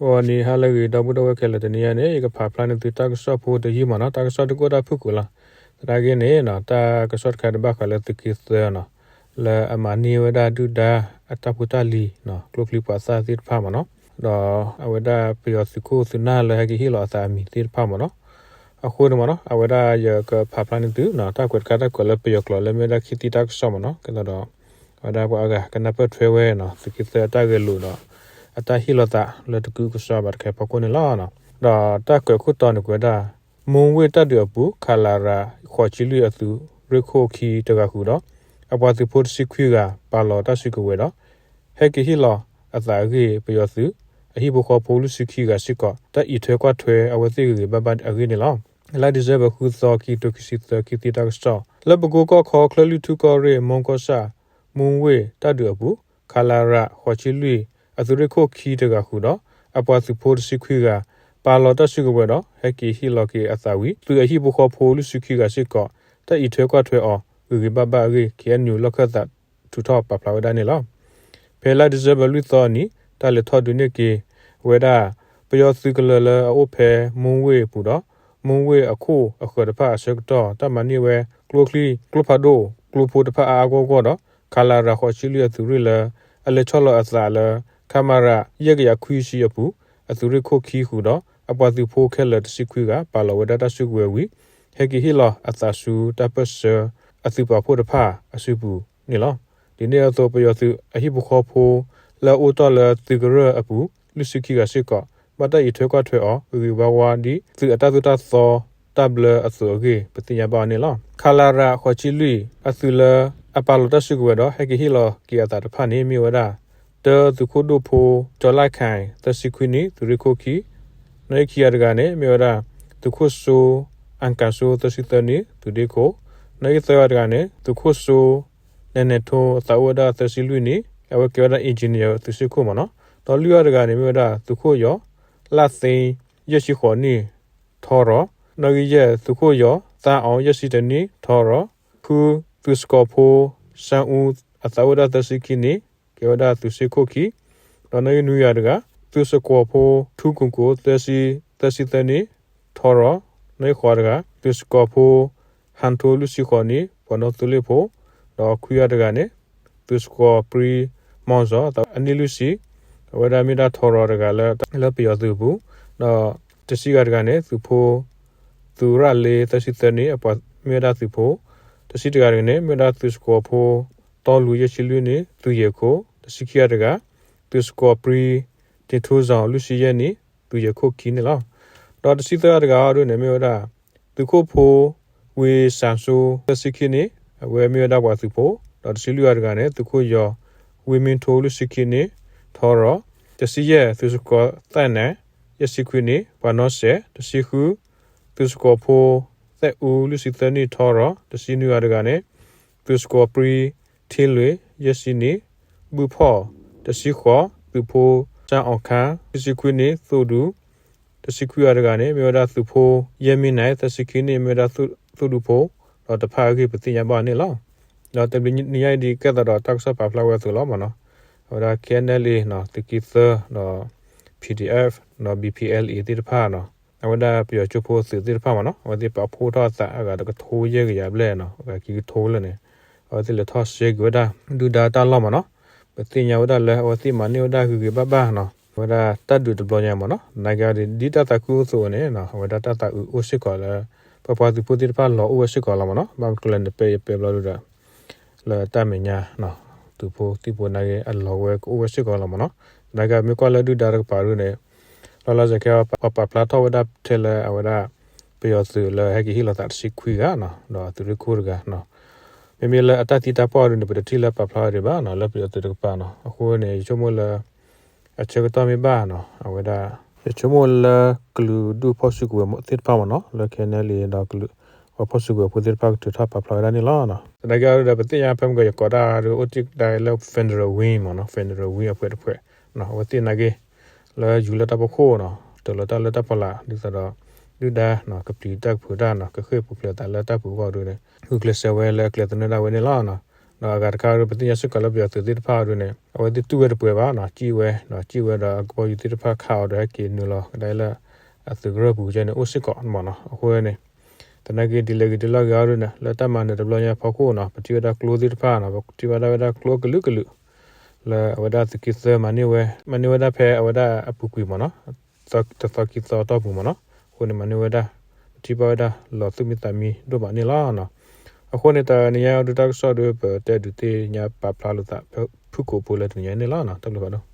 วันนี้ฮาเลยดับบุดเอาแค่ละตัวนี้เนี่ยอีกผ่าพลานตัวตากระสอบพูดยี่มันนะตากระสอบตัวก็ได้พูดกูละแต่ก็เนี่ยนะตากระสอบแค่ได้บ้ากันละตัวคิดเสียนะแล้วอามานี่ว่าได้ดูได้อัตพุทธาลีนะกลุกลีปัสสาวะติดผ้ามันเนาะดอเอาไว้ได้ประโยชน์สุขุสุนัขเลยให้กี่ฮิโลสามีติดผ้ามันเนาะเอาคู่มันเนาะเอาไว้ได้เยอะก็ผ่าพลานตัวนะถ้ากดการได้กดแล้วประโยชน์แล้วไม่ได้คิดติดตากระสอบมันเนาะก็ต้องเอาได้ว่ากันนับเป็นเทรเวเนาะสุขิเสียตาเกลูเนาะอัตฮิโลตาเลยตะกุกสอบบัดแค่พอคนนี่ล้อเนาะดอตากดคู่ตอนนี้ก็ได้มุงเวตาเดือบบุคาลาราขอชิลิอตุเรโคคีตะกะคูเนาะအပေါ်သူဖို့စီခွေကပါလောတရှိကဝဲတော့ဟဲကီဟီလောအသာကြီးပယောစုအဟိဘခေါ်ပိုလူစီခီကရှိကတအီထွဲကွာထွဲအဝသိကြီးဘဘတ်အကြီးနေလောလာဒီဇဘခုသောကီတိုကစီသကီတီတက်စတော့လဘကိုကခေါ်ခလလူထုကရဲမွန်ကောစာမွန်ဝေတတ်ရဘူးခလာရခေါ်ချီလူအသူရခိုခီတကခုတော့အပေါ်သူဖို့စီခွေကပါလောတရှိကဝဲတော့ဟဲကီဟီလောကီအသာဝီသူအဟိဘခေါ်ပိုလူစီခီကရှိကတအီထွဲကွာထွဲအောugi baba agi kian new lokata to top papla da ni lo pela disable lu tho ni ta le tho du ni ki weda pyo sikle le o phe mun we pu do mun we akho akho da pha sek to ta mani we closely clopado clopo da pha a go go do kala ra kho chi lu tu ri le ale cholo asa le camera ye ya khwi shi pu atu ri kho khi hu do apa tu pho khe le si khwi ga pa lo weda ta su we wi he ki hi lo asa su ta paအစုပါဖို့တဖာအစုဘူးနေလောဒီနေ့တော့ပြောသူအဟိဘခေါ်ဖို့လာအိုတော်လာသူကရအပူလူစကီကရှိကမတရထွဲကထွဲအောဒီဘဝဒီသူအတသူတသောတဘလအစုကြီးပတိညာပါနေလောခလာရာခေါ်ချီလူအစုလာအပါလောတရှိကွေတော့ဟက်ကီဟီလောကီအတာတဖာနေမြဝဒါတသူခုဒိုဖိုတော်လိုက်ခိုင်တစီခွီနီသူရခိုခီနေခီရကနေမြဝဒါသူခုဆူအန်ကာဆူတစီတနီသူဒီကိုနိုင်သရကနေသူခုဆူနနေထိုသဝဒသစီလူနီအဝကေဝဒအင်ဂျင်နီယာသူစခုမနော်တော်လူရကနေမြဒါသူခုရောလတ်သိရရှိခေါ်နီထော်ရနိုင်ရသူခုရောသာအောင်ရရှိတနီထော်ရဖူသူစကောဖိုဆန်ဦးအသဝဒသစီခီနီကေဝဒသူစခုခီတော်နိုင်နူရကသူစကောဖိုထူကုကိုသစီတနီထော်ရနိုင်ခေါ်ကသူစကောဖိုဟန်တိုလူစီခေါနီပနောတူလေဖိုတော့ခွေရတကနေသူစကောပရီမောင်ဇောအနီလူစီဝဒမီတာထော်ရတကလည်းပြောသူဘူးတော့တစီကတကနေသူဖိုသူရလေတစီတနေအပေါ်မီတာသူဖိုတစီတကကနေမီတာသူစကောဖိုတော်လူရရှိလူနေသူရခိုတစီခရတကသူစကောပရီတီထိုးဆောင်လူစီရနေသူရခိုခီနေလားတော့တစီတကတကတို့နေမီတာသူခိုဖိုဝေဆန်ဆူသစီခိနေဝေမြေဒါဝါစုဖို့တော့စီလူရကနေသူခုရောဝေမင်ထိုလူစီခိနေထော်ရတစီရဲ့သူစကောတန်နဲ့ယစီခွနေဘာနောဆေတစီခုသူစကောဖိုသက်ဦးလူစီတနီထော်ရတစီနူရကနေသူစကောပရီထင်းလွေယစီနေဘူဖောတစီခေါ်သူဖိုစံအောင်ခန်းတစီခွနေသို့တူတစီခွရကနေမြေဒါသူဖိုယမင်းနိုင်တစီခိနေမြေဒါသူတို့ဖို့တော့တဖာကြီးပတိညာပါနေလောတော့တပင်းနေရဒီကတဲ့တော့တက်ဆပ်ပါဖလာဝဲဆိုလောမနော်ဟိုဒါ KNLA နော်တကိသနော် PDF နော် BPLA တိတဖာနော်အဝဒါပြောချဖို့စစ်တိတဖာမနော်ဝဒီပါဖို့တော့စာအကတော့ထိုးရဲကြရပလဲနော်ကကြီးထိုးလဲနေဟိုဒီလထော့ရှေကဝဒါဒူဒါတာလောမနော်ပတိညာဝဒါလဲဟိုဒီမနေဝဒါကြီးဘဘနော်ဝဒါတတ်ဒူတဘလညာမနော်နိုင်ကြဒီတတကူဆိုနေနော်ဝဒါတတဥဥရှိကောလဲပပသူပတိပါလောဥရှိကောလာမနော်ဘာကလန်ပေဘလာလူဒါလာတမညာနော်သူဖို့တိပေါ်နိုင်အလောဝဲဥရှိကောလာမနော်ဒါကမြေကောလာဒူဒါရပါရုနေလာလာဇကေပပလာတော့ဝဒတဲလအဝဒပေယောသူလာဟကီဟီလာတရှိခွေကနော်တော့သူရခုရကနော်မြေလာအတတိတာပေါ်ရုနေပတိလာပပလာရပါနော်လာပေယောသူရပါနော်အခုနေချမလာအချက်တော်မပါနော်အဝဒချမလကလူဒူဖို့စုကမတိပါမနော်လခဲနယ်လီတော့ကလူဖို့စုကပတိပါတူထပ်ပလာရနေလားနော်ဒါကြရပတိယဖမ်ကရကောဒါရအိုတိဒိုင်လောက် federal wing မနော် federal wing အဖွဲနော်ဝတိနာကေလာယူလာတပခိုးနော်တော်လာတပလာဒီစတော့ဒီဒါနော်ကပလီတက်ဖူဒါနော်ကခေပူပလတာလာတပူကောဒူနေခုကလဆဝဲလကလတနဒါဝနေလားနော် နော်အကတခါရပတိရစကလပြတဲ့တိဖာရနေအဝတိတူရပွဲပါနော်ကြည်ဝဲနော်ကြည်ဝဲတော့ကောယူတိဖာခါတော့ကေနူလောဒါလာအသဂရဘူးကျနေအိုစစ်ကောမနော်အခွဲနေတနကေဒီလေဒီလောက်ရရနေလက်တမနဲ့ဒဘလညာဖောက်ကိုနော်ပတိဝဒကလိုတိဖာနော်ပတိဝဒကလိုကလူကလူလာဝဒသကိစမနီဝဒဖဲအဝဒအပူကွေမနော်သကိစတော့ဘူးမနော်ခုနေမနီဝဒပတိဝဒလောသူမီတမီဒိုမနီလာနော်အခုနေတာနေရဒုတက်ဆော့ဒုပတဲ့ဒုတေညာပပလာလို့တာဖုကိုပိုလက်နေနေလာနော်တလို့ပါတော့